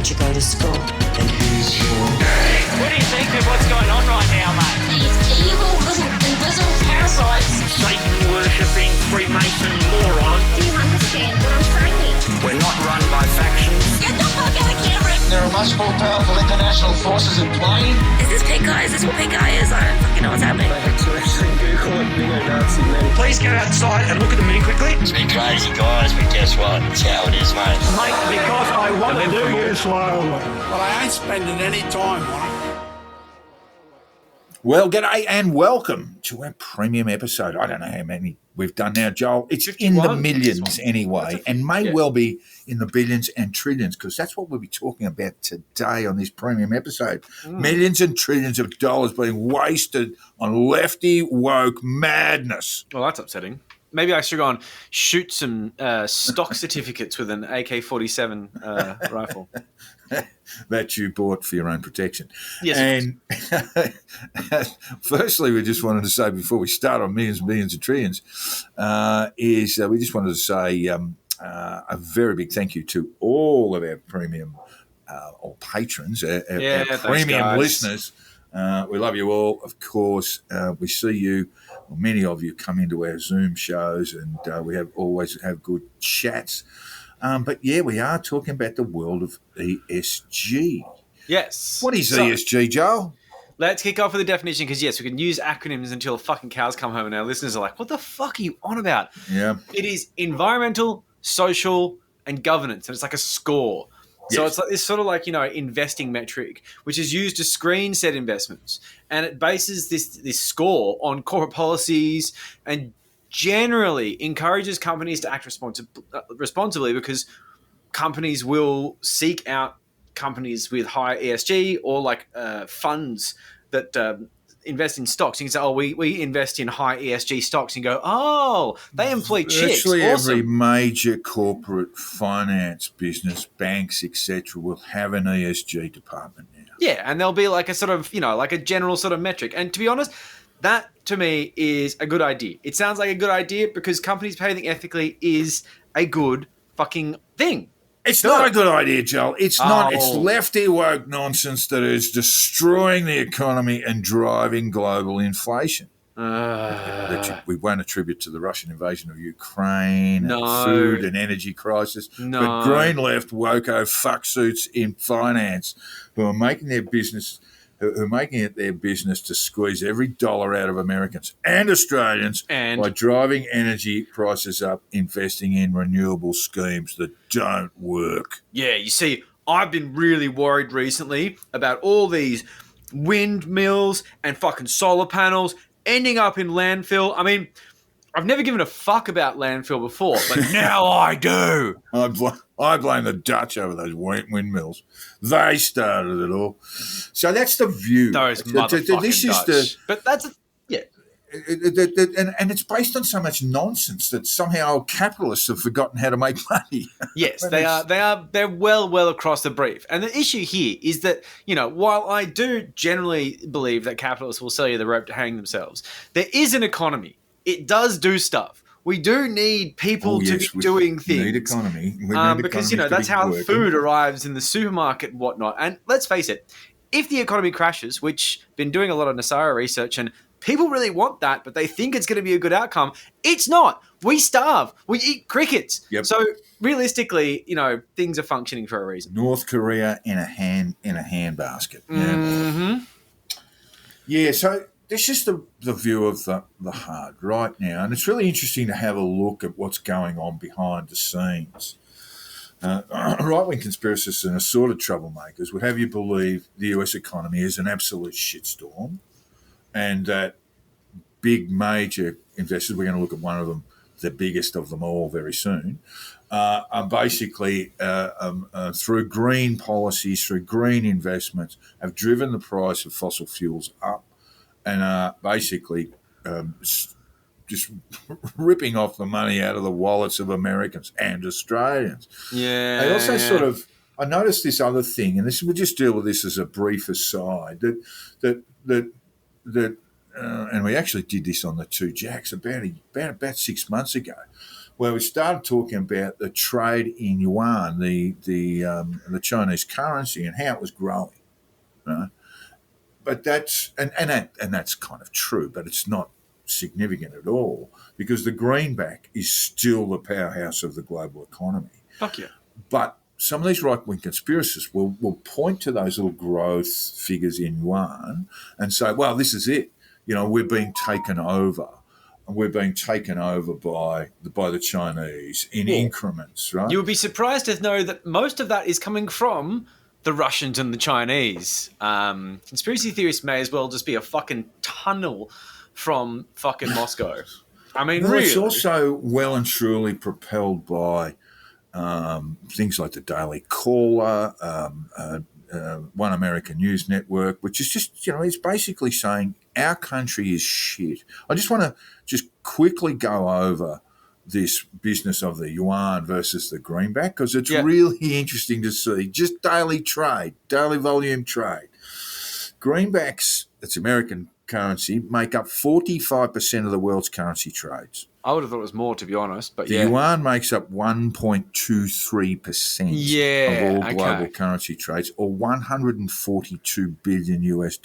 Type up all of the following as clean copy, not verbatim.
did you go to school? And here's your... What do you think of what's going on right now, mate? These evil little invisible parasites. Satan-worshipping Freemason moron. Do you understand what I'm saying? We're not run by factions. Get the fuck out of camera! There are much more powerful international forces in play. Is this pink guy? Is this what pink guy is? I don't fucking know what's happening. Please go outside and look at the moon quickly. It's been crazy, guys, but guess what? It's how it is, mate. Mate, because I want to do you slowly. But I ain't spending any time on it. Well, g'day and welcome to our premium episode. I don't know how many we've done now, Joel. It's 51, in the millions anyway, and may well be in the billions and trillions, because that's what we'll be talking about today on this premium episode. Millions and trillions of dollars being wasted on lefty woke madness. Well, that's upsetting. Maybe I should go and shoot some stock certificates with an AK-47 rifle. That you bought for your own protection. Yes. And firstly, we just wanted to say before we start on millions, billions, and trillions, we just wanted to say a very big thank you to all of our premium or patrons, our premium listeners. We love you all, of course. We see you, many of you come into our Zoom shows, and we always have good chats. But yeah, we are talking about the world of ESG. Yes. What is ESG, Joel? Let's kick off with the definition, because yes, we can use acronyms until the fucking cows come home and our listeners are like, what the fuck are you on about? Yeah. It is environmental, social, and governance. And it's like a score. So it's like this sort of like, investing metric, which is used to screen said investments. And it bases this score on corporate policies and generally encourages companies to act responsibly, because companies will seek out companies with high ESG or like funds that invest in stocks. You can say, we invest in high ESG stocks, and go, they employ chicks. Actually, awesome. Every major corporate finance business, banks, etc., will have an ESG department now. Yeah, and there'll be like a sort of, like a general sort of metric. And to be honest, that to me is a good idea. It sounds like a good idea because companies behaving ethically is a good fucking thing. It's not a good idea, Joel. It's not. It's lefty woke nonsense that is destroying the economy and driving global inflation. That we won't attribute to the Russian invasion of Ukraine and food and energy crisis. But green left woko fucksuits in finance who are making it their business to squeeze every dollar out of Americans and Australians by driving energy prices up, investing in renewable schemes that don't work. Yeah, you see, I've been really worried recently about all these windmills and fucking solar panels ending up in landfill. I mean, I've never given a fuck about landfill before, but now I do. I blame the Dutch over those windmills. They started it all. So that's the view. Those motherfucking Dutch. But that's and it's based on so much nonsense that somehow capitalists have forgotten how to make money. Yes, they're well across the brief. And the issue here is that, while I do generally believe that capitalists will sell you the rope to hang themselves, there is an economy. It does do stuff. We do need people to be doing things. We need economy. Because, that's how food arrives in the supermarket and whatnot. And let's face it, if the economy crashes, which been doing a lot of Nasara research, and people really want that, but they think it's going to be a good outcome, it's not. We starve. We eat crickets. Yep. So realistically, things are functioning for a reason. North Korea in a handbasket. Mm-hmm. Yeah, so that's just the view of the hard right now. And it's really interesting to have a look at what's going on behind the scenes. Right-wing conspiracists and assorted troublemakers would have you believe the US economy is an absolute shitstorm, and that big major investors, we're going to look at one of them, the biggest of them all very soon, are basically through green policies, through green investments, have driven the price of fossil fuels up and are basically just ripping off the money out of the wallets of Americans and Australians. Yeah. They also I noticed this other thing, and we'll just deal with this as a brief aside, that and we actually did this on the Two Jacks about 6 months ago. where we started talking about the trade in yuan, the Chinese currency, and how it was growing. Right? But that's that's kind of true, but it's not significant at all because the greenback is still the powerhouse of the global economy. Fuck yeah. But some of these right-wing conspiracists will point to those little growth figures in yuan and say, well, this is it. We're being taken over. We're being taken over by the Chinese in increments, right? You would be surprised to know that most of that is coming from the Russians and the Chinese. Conspiracy theorists may as well just be a fucking tunnel from fucking Moscow. I mean, really. It's also well and truly propelled by things like the Daily Caller, One American News Network, which is just, it's basically saying our country is shit. I just want to just quickly go over this business of the yuan versus the greenback because it's really interesting to see. Just daily volume trade. Greenbacks, it's American currency, make up 45% of the world's currency trades. I would have thought it was more, to be honest, but the yuan makes up 1.23% of all global currency trades, or $142 billion US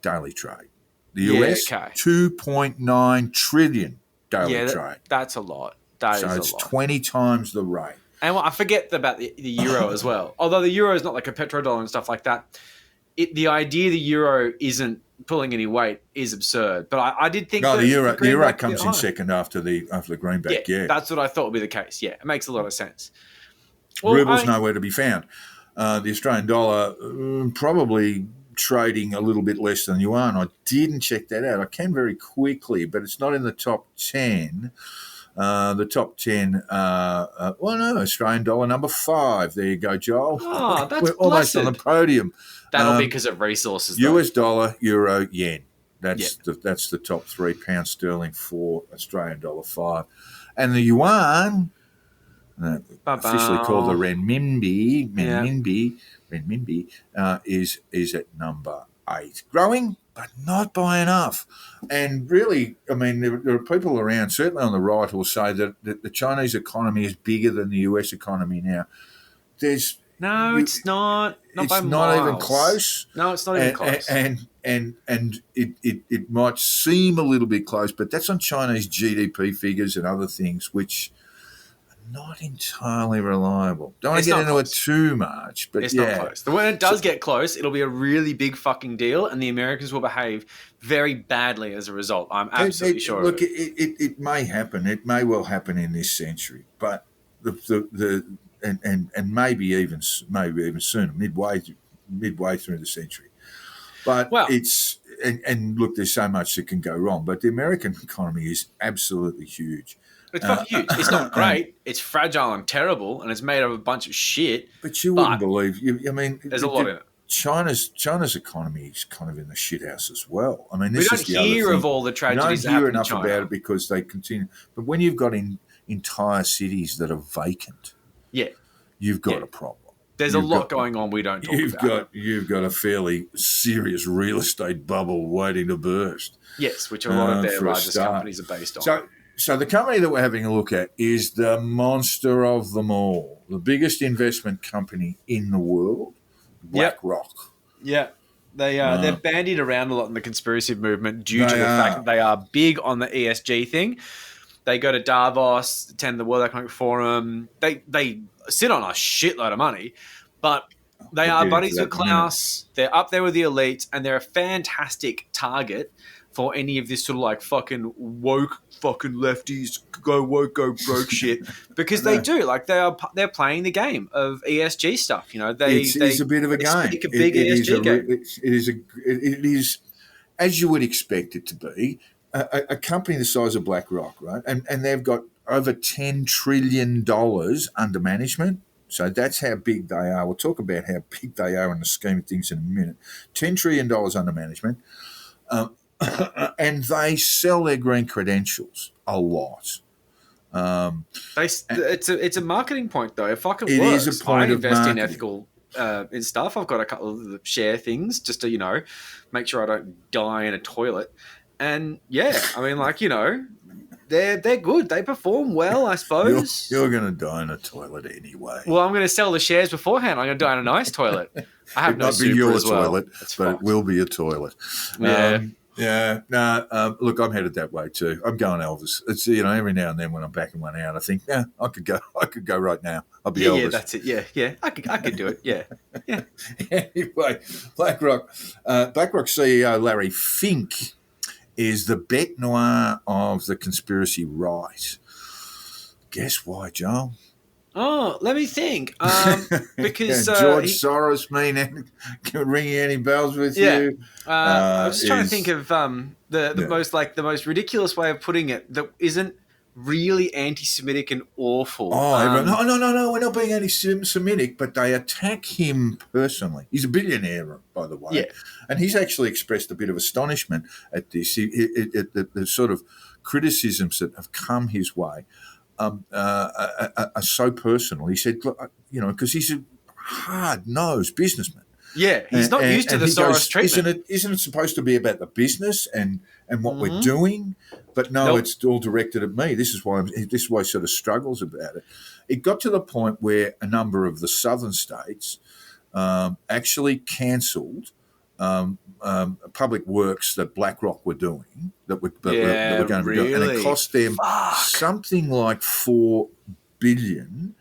daily trade. The US, 2.9 trillion daily trade. That's a lot. That is a lot. So it's 20 times the rate. And I forget about the euro as well. Although the euro is not like a petrodollar and stuff like that, the idea the euro isn't pulling any weight is absurd. But I did think the euro comes in second after the greenback. Yeah, that's what I thought would be the case. Yeah, it makes a lot of sense. Well, Ruble's nowhere to be found. The Australian dollar probably trading a little bit less than yuan. I didn't check that out. I can very quickly, but it's not in the top 10. The top 10, Australian dollar number 5. There you go, Joel. Oh, that's We're almost on the podium. That'll be because of resources. US dollar, euro, yen. That's the top 3. Pound sterling 4, Australian dollar 5. And the yuan, officially called the renminbi, is at number 8. Growing, but not by enough. And really, I mean, there are people around, certainly on the right, who will say that the Chinese economy is bigger than the US economy now. It's not. Not by miles. Not even close. No, it's not even close. And it might seem a little bit close, but that's on Chinese GDP figures and other things, which are not entirely reliable. Don't want to get into it too much, but it's not close. When it does get close, it'll be a really big fucking deal, and the Americans will behave very badly as a result. I'm absolutely sure. Look, it may happen. It may well happen in this century, but and maybe even sooner, midway through the century. But it's and look, there's so much that can go wrong. But the American economy is absolutely huge. It's fucking huge. It's not great. It's fragile and terrible, and it's made of a bunch of shit. But you wouldn't believe. There's a lot in it. China's economy is kind of in the shithouse as well. I mean, we don't hear of all the tragedies that happen in China. We don't hear enough about it because they continue. But when you've got entire cities that are vacant, you've got a problem. There's a lot going on we don't talk about. You've got a fairly serious real estate bubble waiting to burst. Yes, which a lot of their largest companies are based on. So the company that we're having a look at is the monster of them all, the biggest investment company in the world, BlackRock. Yeah. They're bandied around a lot in the conspiracy movement due to the fact that they are big on the ESG thing. They go to Davos, attend the World Economic Forum. They sit on a shitload of money, but they are buddies with Klaus. They're up there with the elites, and they're a fantastic target for any of this sort of like fucking woke fucking lefties go woke go broke shit, because they do, like, they're playing the game of ESG stuff. You know, it's a bit of a game. It's a big ESG game. It is as you would expect it to be. A company the size of BlackRock, right? And they've got over $10 trillion under management. So that's how big they are. We'll talk about how big they are in the scheme of things in a minute. $10 trillion under management. And they sell their green credentials a lot. It's a marketing point, though. It fucking it works. Is a point I of invest marketing. In ethical in stuff. I've got a couple of the share things just to, make sure I don't die in a toilet. And I mean, they're good. They perform well, I suppose. You're going to die in a toilet anyway. Well, I'm going to sell the shares beforehand. I'm going to die in a nice toilet. I have it no might be super your as well. toilet, That's but fucked. it will be a toilet. Yeah. Yeah, no. Look, I'm headed that way too. I'm going Elvis. It's every now and then when I'm backing one out, I think, yeah, I could go right now. I'll be Elvis. Yeah, that's it. Yeah. I could do it. Yeah. Anyway, BlackRock CEO Larry Fink is the bête noir of the conspiracy right. Guess why, Joel? Oh, let me think. Because George Soros ringing any bells with you? I was just trying to think of the most ridiculous way of putting it that isn't really anti-Semitic and awful. No, we're not being anti-Semitic, but they attack him personally. He's a billionaire, by the way. Yeah. And he's actually expressed a bit of astonishment at this. The sort of criticisms that have come his way are so personal. He said, because he's a hard-nosed businessman. Yeah, he's not used to the Soros treatment. Isn't it supposed to be about the business and what we're doing? But no, It's all directed at me. This is why he sort of struggles about it. It got to the point where a number of the southern states actually cancelled public works that BlackRock were doing that were going to do, and it cost them something like $4 billion.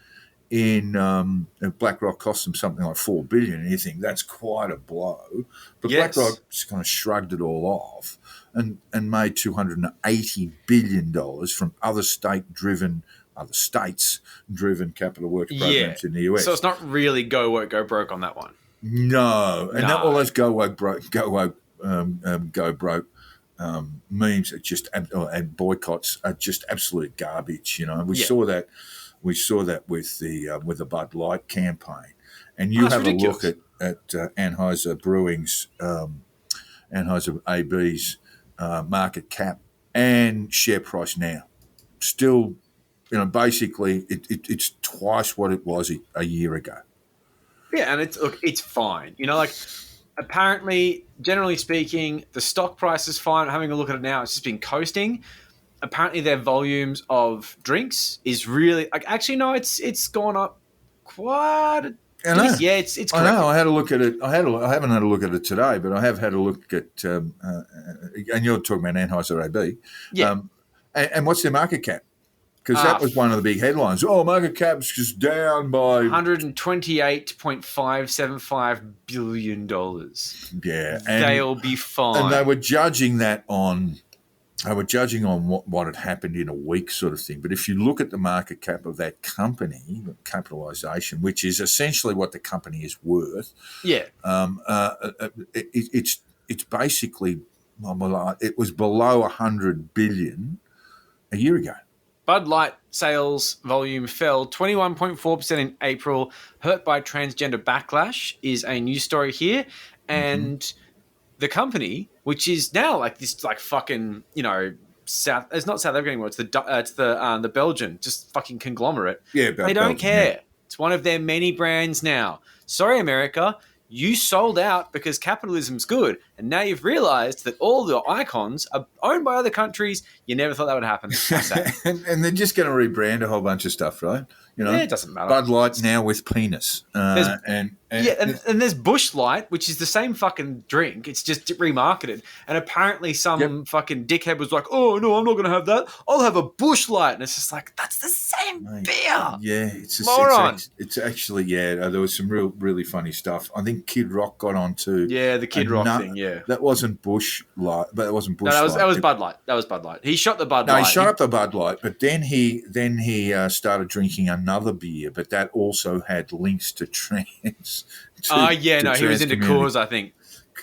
BlackRock cost them something like $4 billion, and you think that's quite a blow. But BlackRock just kind of shrugged it all off and made $280 billion from other states-driven capital works programs in the US. So it's not really go woke, go broke on that one. No, and all those go broke memes are just and boycotts are just absolute garbage. We saw that with the Bud Light campaign, and you have ridiculous. A look at Anheuser Brewing's Anheuser AB's market cap and share price now. Still, basically it's twice what it was a year ago. Yeah, and it's fine. Apparently, generally speaking, the stock price is fine. Having a look at it now, it's just been coasting. Apparently, their volumes of drinks is really it's gone up quite. It's. I know. I had a look at it. I haven't had a look at it today, but I have had a look at. And you're talking about Anheuser AB. Yeah. And what's their market cap? Because that was one of the big headlines. Oh, market cap's just down by $128.575 billion. Yeah, they'll be fine. And they were judging that on. They were judging on what had happened in a week, sort of thing. But if you look at the market cap of that company, capitalisation, which is essentially what the company is worth, it's basically it was below $100 billion a year ago. Bud Light sales volume fell 21.4% in April, hurt by transgender backlash is a news story here. And the company, which is now like this fucking, it's not South Africa anymore. It's the Belgian, just fucking conglomerate. Yeah, they don't care. Yeah. It's one of their many brands now. Sorry, America. You sold out because capitalism's good, and now you've realized that all the icons are owned by other countries. You never thought that would happen. and they're just going to rebrand a whole bunch of stuff, right? It doesn't matter. Bud Light now with penis. And there's Bush Light, which is the same fucking drink. It's just remarketed. And apparently some fucking dickhead was like, oh, no, I'm not going to have that. I'll have a Bush Light. And it's just like, that's the same beer. Yeah. It's moron. It's actually, there was some really funny stuff. I think Kid Rock got on too. Yeah, the Kid Rock thing, yeah. That wasn't Bush Light, but that wasn't Bush Light. That was Bud Light. That was Bud Light. He shot the Bud Light. No, he shot up the Bud Light, but then he started drinking another beer, but that also had links to trans. He was into Coors, I think.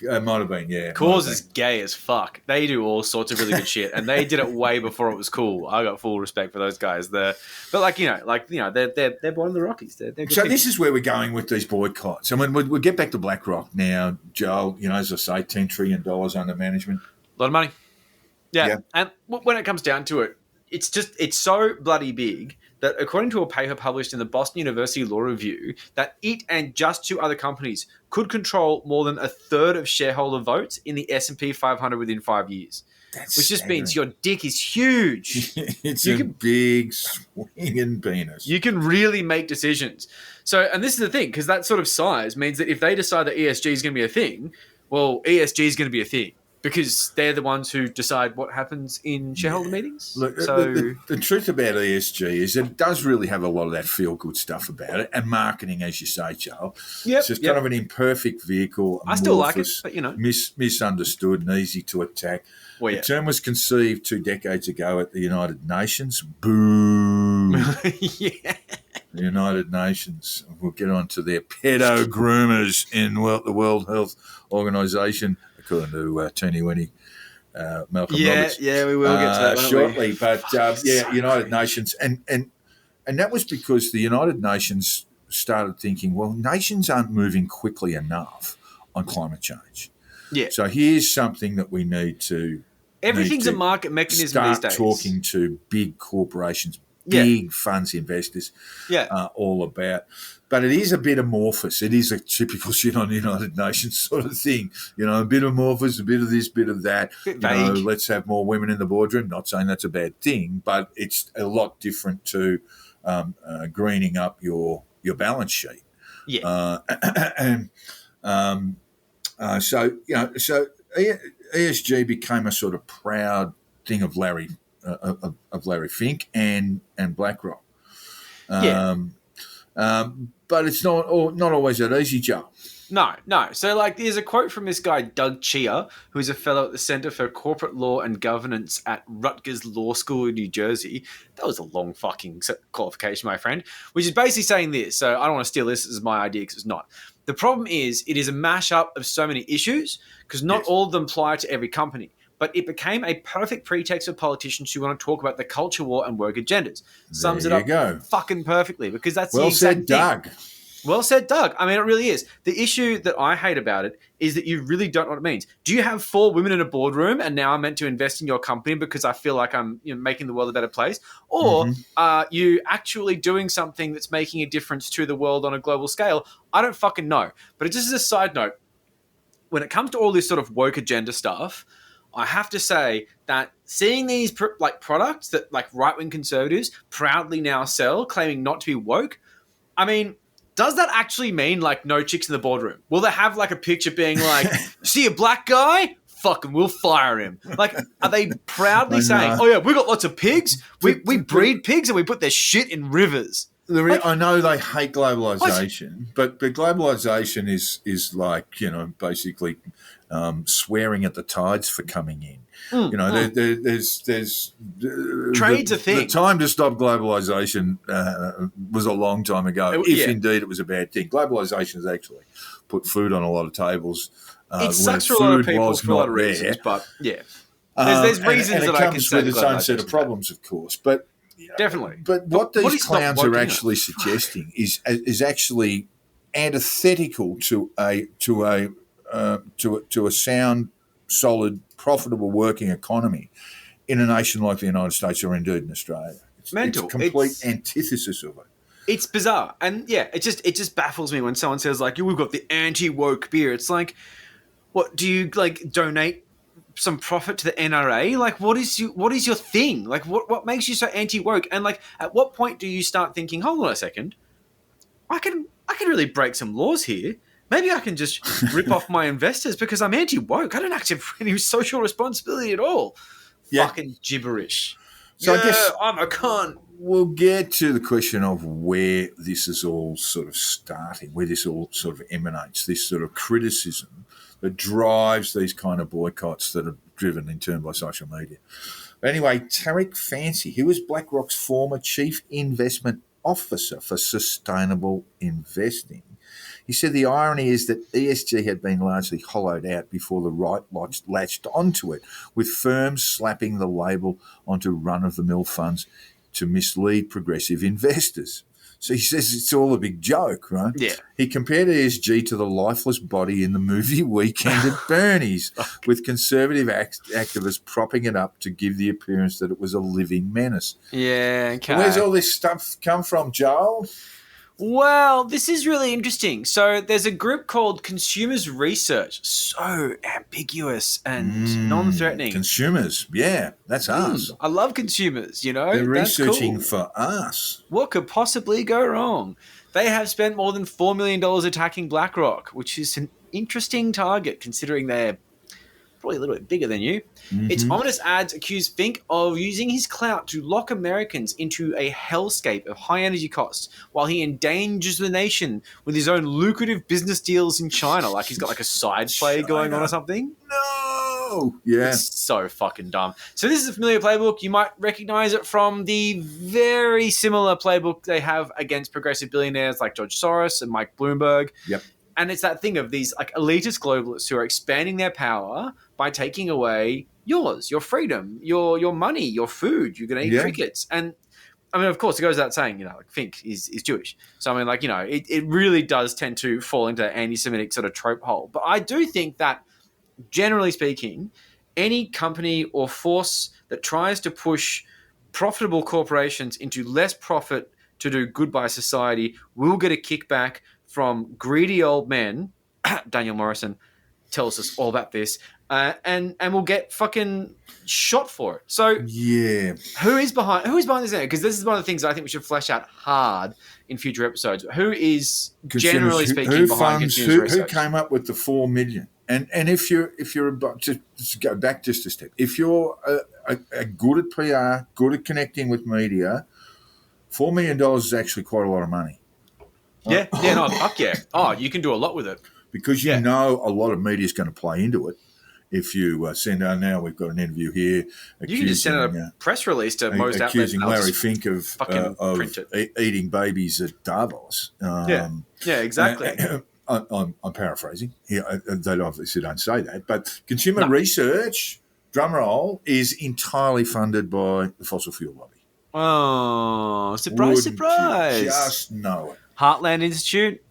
It might have been, yeah. Coors is gay as fuck. They do all sorts of really good shit, and they did it way before it was cool. I got full respect for those guys. They're one of the Rockies. They're good people. This is where we're going with these boycotts. I mean, we'll get back to BlackRock now, Joel. As I say, $10 trillion under management. A lot of money. Yeah. And when it comes down to it, it's so bloody big that according to a paper published in the Boston University Law Review, that it and just two other companies could control more than a third of shareholder votes in the S&P 500 within 5 years. which just means your dick is huge. It's a big swinging penis. You can really make decisions. So, and this is the thing, because that sort of size means that if they decide that ESG is going to be a thing, well, ESG is going to be a thing because they're the ones who decide what happens in shareholder meetings. Look, So, the truth about ESG is that it does really have a lot of that feel-good stuff about it, and marketing, as you say, Charles. It's just kind of an imperfect vehicle. I still like it, but misunderstood and easy to attack. Well, yeah. The term was conceived 2 decades ago at the United Nations. Boo. yeah. The United Nations. We'll get on to their pedo groomers in the World Health Organization, according to Teeny Weeny, Malcolm Roberts. Yeah, we will get to that shortly. But United Nations, and that was because the United Nations started thinking, well, nations aren't moving quickly enough on climate change. Yeah. So here's something that we need to. Everything's a market mechanism these days. Start talking to big corporations, big funds investors, all about. But it is a bit amorphous. It is a typical shit on the United Nations sort of thing. A bit amorphous, a bit of this, bit of that. Let's have more women in the boardroom. Not saying that's a bad thing, but it's a lot different to greening up your balance sheet. Yeah. So ESG became a sort of proud thing of Larry Fink and BlackRock. But it's not always that easy, Joe. No. So, there's a quote from this guy, Doug Chia, who is a fellow at the Center for Corporate Law and Governance at Rutgers Law School in New Jersey. That was a long fucking qualification, my friend, which is basically saying this. So I don't want to steal this as my idea because it's not. The problem is it is a mashup of so many issues because not all of them apply to every company. But it became a perfect pretext for politicians who want to talk about the culture war and work agendas. Sums it up fucking perfectly because that's the exact thing. Doug. Well said, Doug. I mean, it really is. The issue that I hate about it is that you really don't know what it means. Do you have 4 women in a boardroom and now I'm meant to invest in your company because I feel like I'm making the world a better place? Or are you actually doing something that's making a difference to the world on a global scale? I don't fucking know. But just as a side note, when it comes to all this sort of woke agenda stuff, I have to say that seeing these products that right-wing conservatives proudly now sell, claiming not to be woke, I mean, does that actually mean no chicks in the boardroom? Will they have a picture being see a black guy? Fucking we'll fire him. Are they proudly saying, oh yeah, we got lots of pigs. We breed pigs and we put their shit in rivers. I know they hate globalization, but globalization is basically swearing at the tides for coming in. There's trade's a thing. The time to stop globalization was a long time ago, if indeed it was a bad thing. Globalization has actually put food on a lot of tables. It sucks for a lot of people for a lot of reasons, but there's reasons and that it I can comes say with its own set of problems, of course, but. Definitely. But what these clowns are actually suggesting is actually antithetical to a sound, solid, profitable working economy in a nation like the United States or indeed in Australia. It's a complete antithesis of it. It's bizarre. And it just baffles me when someone says we've got the anti-woke beer. It's what do you donate some profit to the NRA? What is your thing? What makes you so anti-woke? And at what point do you start thinking, hold on a second, I can really break some laws here. Maybe I can just rip off my investors because I'm anti-woke. I don't actually have any social responsibility at all. Fucking gibberish. So I guess I'm a cunt. We'll get to the question of where this is all sort of starting, where this all sort of emanates, this sort of criticism that drives these kind of boycotts that are driven in turn by social media. But anyway, Tariq Fancy, who was BlackRock's former chief investment officer for sustainable investing, he said the irony is that ESG had been largely hollowed out before the right latched onto it, with firms slapping the label onto run-of-the-mill funds to mislead progressive investors. So he says it's all a big joke, right? Yeah. He compared ESG to the lifeless body in the movie Weekend at Bernie's, with conservative activists propping it up to give the appearance that it was a living menace. Yeah, okay. Where's all this stuff come from, Joel? Well, this is really interesting. So there's a group called Consumers Research. So ambiguous and non-threatening. Consumers, yeah, that's us. I love consumers, you know. They're That's researching cool. for us. What could possibly go wrong? They have spent more than $4 million attacking BlackRock, which is an interesting target considering they're probably a little bit bigger than you. Its ominous ads accuse Fink of using his clout to lock Americans into a hellscape of high energy costs while he endangers the nation with his own lucrative business deals in China. Like he's got like a side play going on or something. No! Yeah. It's so fucking dumb. So this is a familiar playbook. You might recognize it from the very similar playbook they have against progressive billionaires like George Soros and Mike Bloomberg. Yep. And it's that thing of these like elitist globalists who are expanding their power by taking away yours, your freedom, your money, your food. You're going to eat crickets. And I mean, of course, it goes without saying, you know, like Fink is Jewish. So, I mean, like, you know, it really does tend to fall into that anti-Semitic sort of trope hole. But I do think that, generally speaking, any company or force that tries to push profitable corporations into less profit to do good by society will get a kickback from greedy old men. Daniel Morrison tells us all about this, and will get fucking shot for it. So Yeah. who is behind this? Because this is one of the things I think we should flesh out hard in future episodes. Who is generally speaking who behind funds, Consumers who Research? came up with the 4 million? And if you're about to go back just a step, if you're a good at PR, good at connecting with media, $4 million is actually quite a lot of money. Yeah, no, fuck yeah. Oh, you can do a lot with it. Because you know a lot of media is going to play into it. If you send out now, we've got an interview here. You can just send out a press release to most outlets. Accusing I'll Larry just Fink of print it. eating babies at Davos. Yeah, exactly. I'm paraphrasing. They obviously don't say that. But Consumer Research, drumroll, is entirely funded by the fossil fuel lobby. Oh, surprise, Wouldn't surprise. you just know it. Heartland Institute,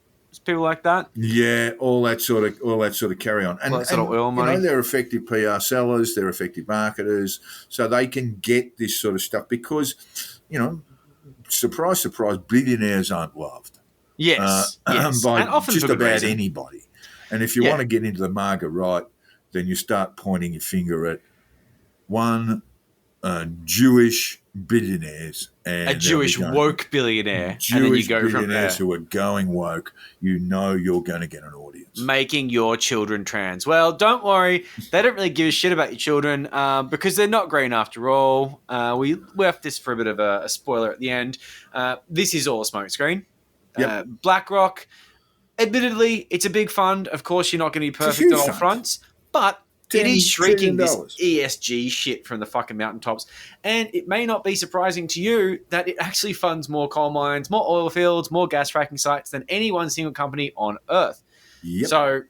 people like that. Yeah, all that sort of carry on, and All that sort of oil money. You know, they're effective PR sellers, they're effective marketers, so they can get this sort of stuff because, you know, surprise, surprise, billionaires aren't loved. Yes, yes. By And often just for good about reason. anybody. And if you want to get into the market right, then you start pointing your finger at one Jewish billionaires and A Jewish woke billionaire, and then you Jewish go from there. billionaires who are going woke. You know you're going to get an audience. Making your children trans. Well, don't worry. They don't really give a shit about your children because they're not green after all. We left this for a bit of a spoiler at the end. This is all a smokescreen. Yep. BlackRock, admittedly, it's a big fund. Of course, you're not going to be perfect huge on all fund. fronts, but it is shrieking this $10 ESG shit from the fucking mountaintops. And it may not be surprising to you that it actually funds more coal mines, more oil fields, more gas fracking sites than any one single company on Earth. Yep. So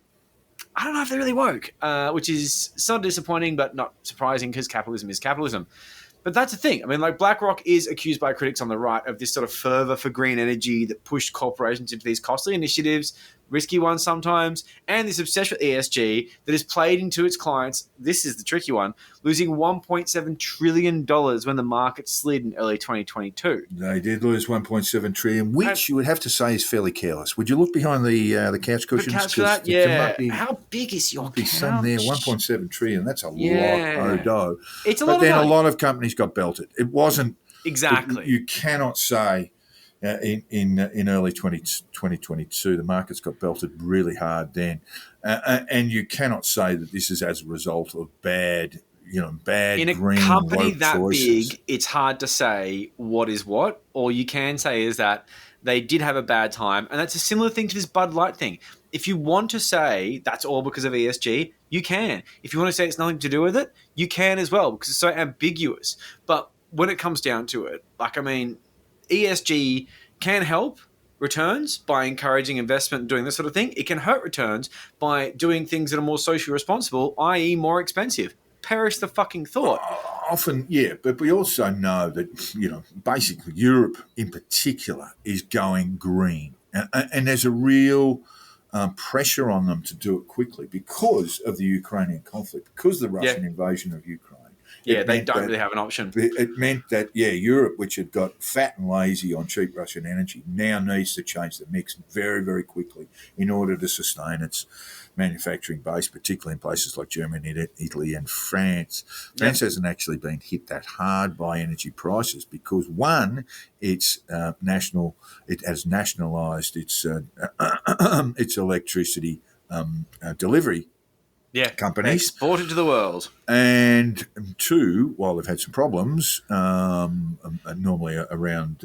I don't know if they're really woke, which is somewhat disappointing, but not surprising because capitalism is capitalism. But that's the thing. I mean, like BlackRock is accused by critics on the right of this sort of fervor for green energy that pushed corporations into these costly initiatives, risky ones sometimes, and this obsession with ESG that has played into its clients. This is the tricky one, losing $1.7 trillion when the market slid in early 2022. They did lose $1.7 trillion, which you would have to say is fairly careless. Would you look behind the couch The cushions? couch for 'Cause that, there yeah. might be- How big is your be couch? some there. $1.7 trillion. That's a Yeah. lot of dough. It's a But lot then of a money. lot of companies got belted. It wasn't Exactly. You cannot say in early 2022 the markets got belted really hard then, and you cannot say that this is as a result of bad in a green company woke that choices. big, it's hard to say what is what. All you can say is that they did have a bad time, and that's a similar thing to this Bud Light thing. If you want to say that's all because of ESG, you can. If you want to say it's nothing to do with it, you can as well because it's so ambiguous. But when it comes down to it, like, I mean, ESG can help returns by encouraging investment and doing this sort of thing. It can hurt returns by doing things that are more socially responsible, i.e. more expensive. Perish the fucking thought. Often, yeah, but we also know that, basically Europe in particular is going green. And there's a real pressure on them to do it quickly because of the Ukrainian conflict, because of the Russian invasion of Ukraine. Yeah, It they meant don't that- really have an option. It meant that, Europe, which had got fat and lazy on cheap Russian energy, now needs to change the mix very, very quickly in order to sustain its manufacturing base, particularly in places like Germany, Italy, and France. France hasn't actually been hit that hard by energy prices because, one, it's national. It has nationalised its its electricity delivery companies. Exported to the world. And two, while they've had some problems, normally around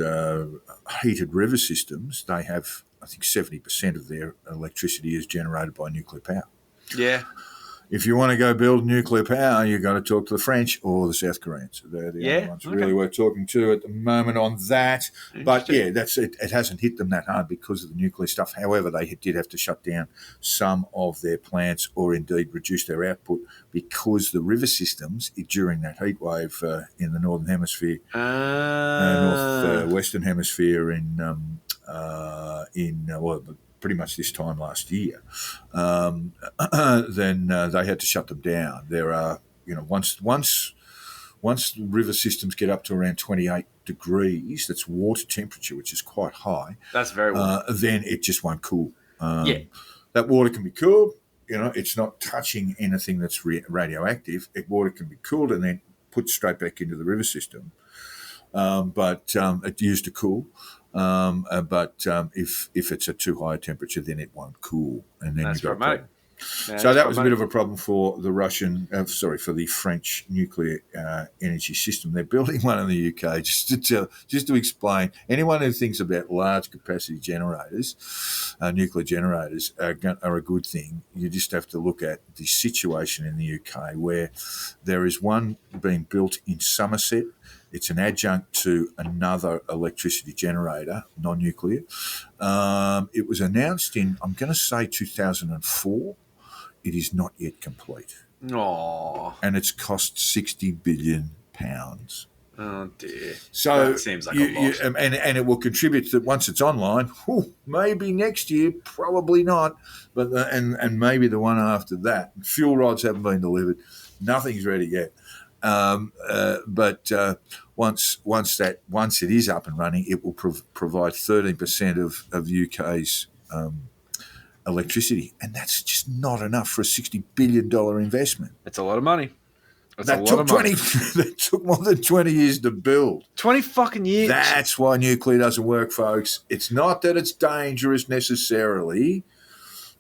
heated river systems, they have, I think, 70% of their electricity is generated by nuclear power. Yeah. If you want to go build nuclear power, you've got to talk to the French or the South Koreans. They're the only ones really we're talking to at the moment on that. But that's it. It hasn't hit them that hard because of the nuclear stuff. However, they did have to shut down some of their plants or indeed reduce their output because the river systems during that heat wave in the northern hemisphere, northwestern hemisphere pretty much this time last year, then they had to shut them down. There are, once the river systems get up to around 28 degrees, that's water temperature, which is quite high. That's very warm. Then it just won't cool. That water can be cooled. It's not touching anything that's radioactive. Water can be cooled and then put straight back into the river system. But it used to cool. If it's a too high a temperature, then it won't cool, and then you've got a problem. So that was a bit of a problem for the for the French nuclear energy system. They're building one in the UK just to explain. Anyone who thinks about large capacity generators, nuclear generators, are a good thing. You just have to look at the situation in the UK where there is one being built in Somerset. It's an adjunct to another electricity generator, non-nuclear. It was announced in, I'm going to say, 2004. It is not yet complete. Aww. And it's cost £60 billion. Oh, dear. So that seems like a lot. And it will contribute to, once it's online, maybe next year, probably not, but and maybe the one after that. Fuel rods haven't been delivered. Nothing's ready yet. But once it is up and running, it will provide 13% of UK's electricity, and that's just not enough for a $60 billion investment. That's a lot of money. That took more than 20 years to build. 20 fucking years. That's why nuclear doesn't work, folks. It's not that it's dangerous necessarily,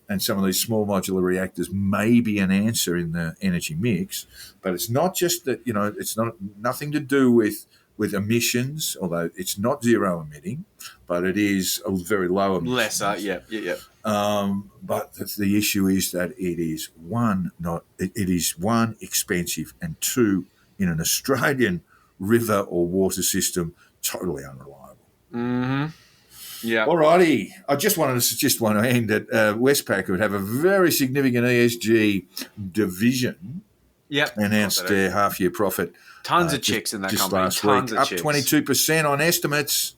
and some of these small modular reactors may be an answer in the energy mix, but it's not just that, it's nothing to do with emissions, although it's not zero emitting, but it is a very low emission. Lesser, yeah. But the issue is that it is one, expensive, and two, in an Australian river or water system, totally unreliable. Mm-hmm. Yeah. Alrighty. I just want to end that Westpac would have a very significant ESG division. Yep. Announced their half-year profit. Tons of chicks in that just company. Last Tons week, of up chicks. 22% on estimates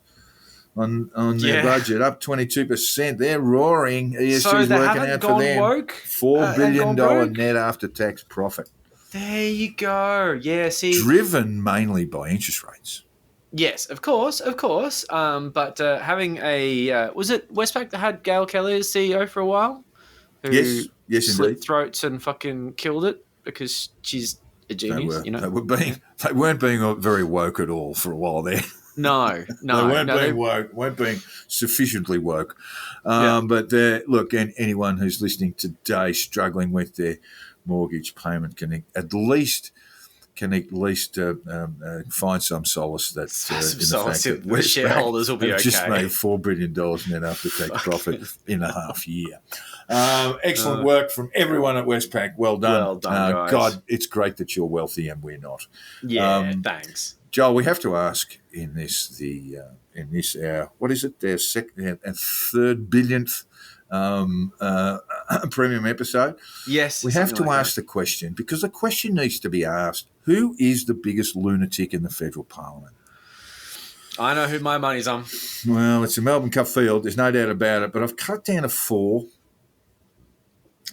on their budget. Up 22%. They're roaring. ESG's So they working haven't out for gone them. woke? $4 billion and gone broke? net after-tax profit. There you go. Yeah, see. Driven mainly by interest rates. Yes, of course. But having was it Westpac that had Gail Kelly as CEO for a while? Who Yes, slit indeed. throats and fucking killed it because she's a genius, They weren't being very woke at all for a while there. No. They weren't being sufficiently woke. But look, anyone who's listening today struggling with their mortgage payment can at least find some solace that the shareholders will be okay. Just made $4 billion net after tax profit in a half year. Excellent work from everyone at Westpac. Well done. Well done, guys. God, it's great that you're wealthy and we're not. Yeah, thanks. Joel, we have to ask in this what is it? Their third billionth premium episode. Yes, we have to ask the question, because the question needs to be asked: who is the biggest lunatic in the federal parliament? I know who my money's on. Well, it's the Melbourne Cup field. There's no doubt about it. But I've cut it down to 4.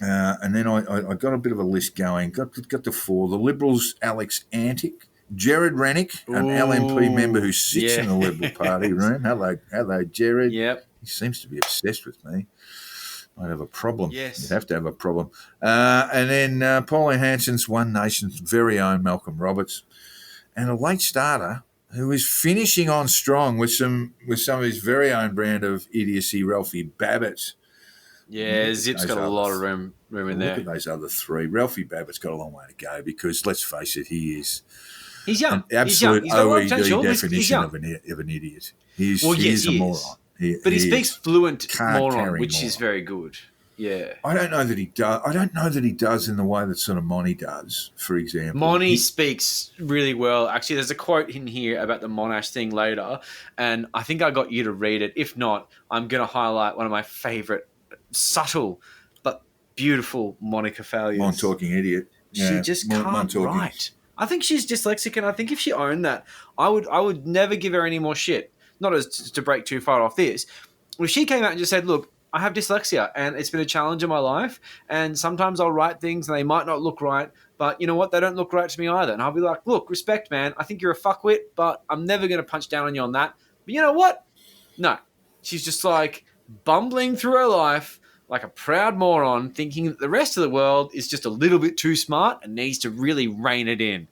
And then I got a bit of a list going. Got the four. The Liberals, Alex Antic, Jared Rennick, an LNP member who sits in the Liberal Party room. Hello, Jared. Yep. He seems to be obsessed with me. I'd have a problem. Yes. You'd have to have a problem. And then Pauline Hanson's One Nation's very own Malcolm Roberts, and a late starter who is finishing on strong with some of his very own brand of idiocy, Ralphie Babbitt. Yeah, Zip's got a lot of room in there. Look at those other three. Ralphie Babbitt's got a long way to go because, let's face it, he's young. an absolute He's got a lot of OED potential. He's definition young. of an idiot. He's he a moron. is. But he speaks fluent moron, card-carrying which is moron. very good. Yeah. I don't know that he does. I don't know that he does in the way that sort of Monty does, for example. Monty speaks really well. Actually, there's a quote in here about the Monash thing later, and I think I got you to read it. If not, I'm going to highlight one of my favourite subtle but beautiful Monica failures. Mon talking idiot. She just can't write. I think she's dyslexic, and I think if she owned that, I would never give her any more shit. Not as to break too far off this. If she came out and just said, look, I have dyslexia and it's been a challenge in my life, and sometimes I'll write things and they might not look right, but you know what? They don't look right to me either. And I'll be like, look, respect, man. I think you're a fuckwit, but I'm never going to punch down on you on that. But you know what? No. She's just like bumbling through her life like a proud moron, thinking that the rest of the world is just a little bit too smart and needs to really rein it in.